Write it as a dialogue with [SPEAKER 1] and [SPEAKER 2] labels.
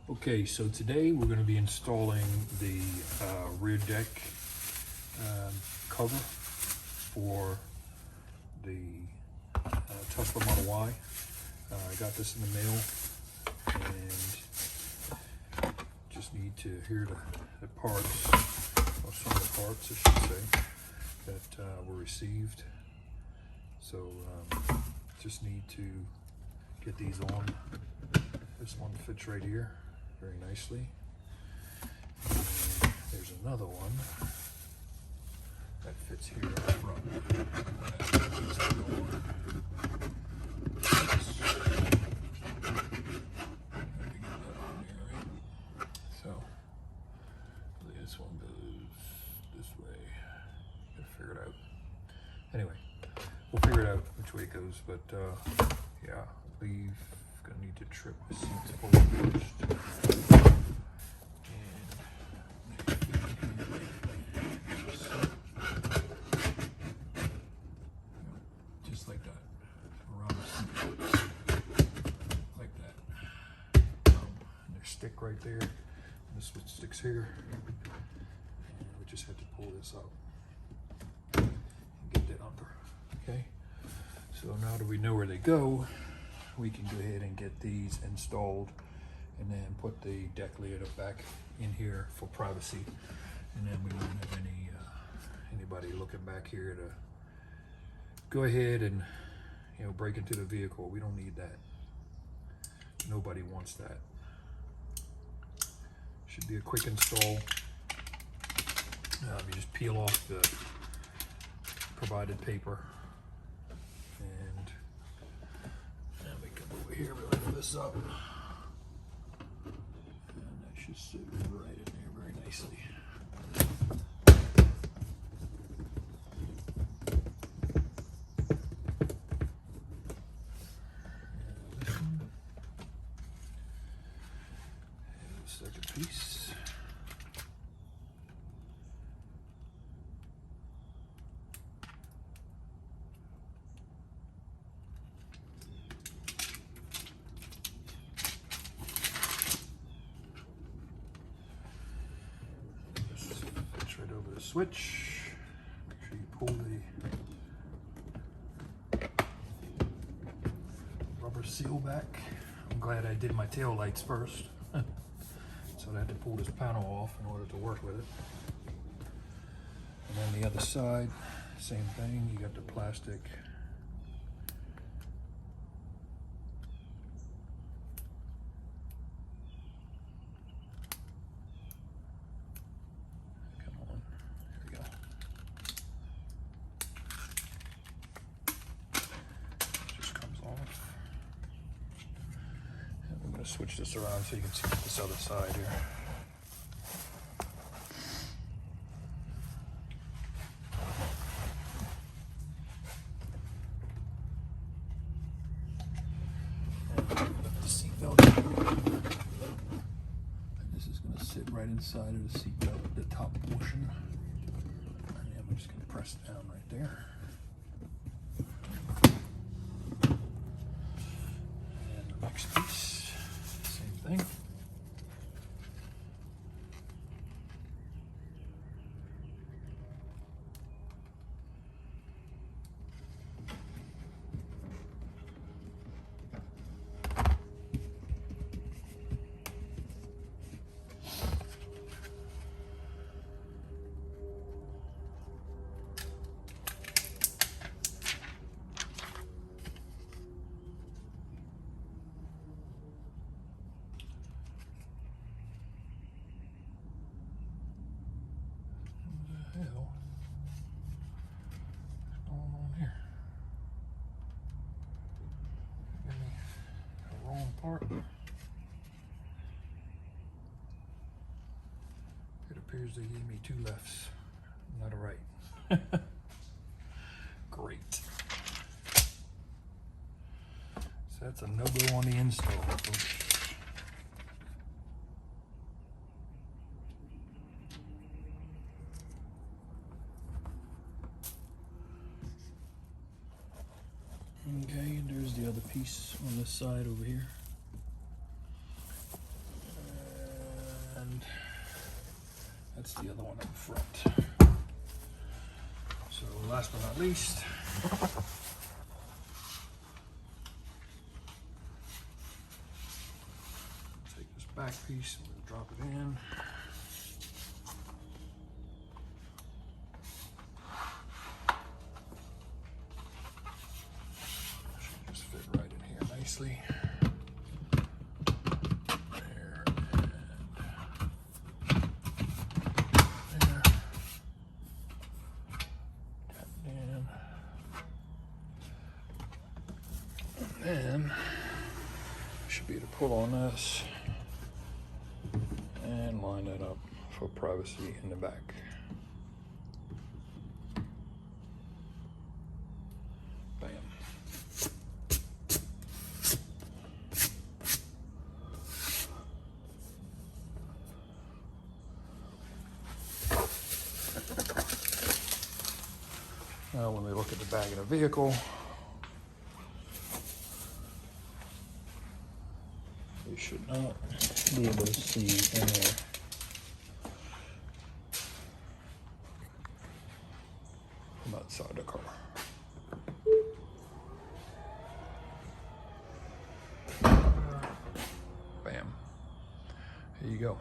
[SPEAKER 1] Okay, so today we're going to be installing the rear deck cover for the Tesla Model Y. I got this in the mail and just need to hear the parts, or some of the parts I should say, that were received. So just need to get these on. This one fits right here very nicely. And there's another one that fits here up front. So this one goes this way. Gotta figure it out. Anyway, we'll figure it out which way it goes, but yeah, I believe gonna need to trip the seats forward first. Just like that. Around the seat posts. Like that. And there's stick right there. And this one sticks here. And we just have to pull this up and get that under. Okay. So now that we know where they go, we can go ahead and get these installed and then put the deck lid back in here for privacy. And then we won't have anybody looking back here to go ahead and break into the vehicle. We don't need that. Nobody wants that. Should be a quick install. You just peel off the provided paper. Here we lift this up, and that should sit right in there very nicely. And this one, and the second piece. Over the switch. Make sure you pull the rubber seal back. I'm glad I did my tail lights first. So I had to pull this panel off in order to work with it. And then the other side, same thing. You got the plastic. Switch this around so you can see this other side here. And lift the seatbelt. And this is going to sit right inside of the seatbelt, the top portion. And I'm just going to press down right there. And the next piece. Thing. Hell, what's going on here? Give me a wrong part. It appears they gave me two lefts, not a right. Great. So that's a no-go on the install, folks. Okay, and there's the other piece on this side over here. and that's the other one up front. So last but not least, take this back piece and we'll drop it in. Should just fit right in here nicely. There and there. Tap it in. And then should be able to pull on this and line that up for privacy in the back. Bam. Now when we look at the back of the vehicle, we should not be able to see in there. From outside the car. Bam. Here you go.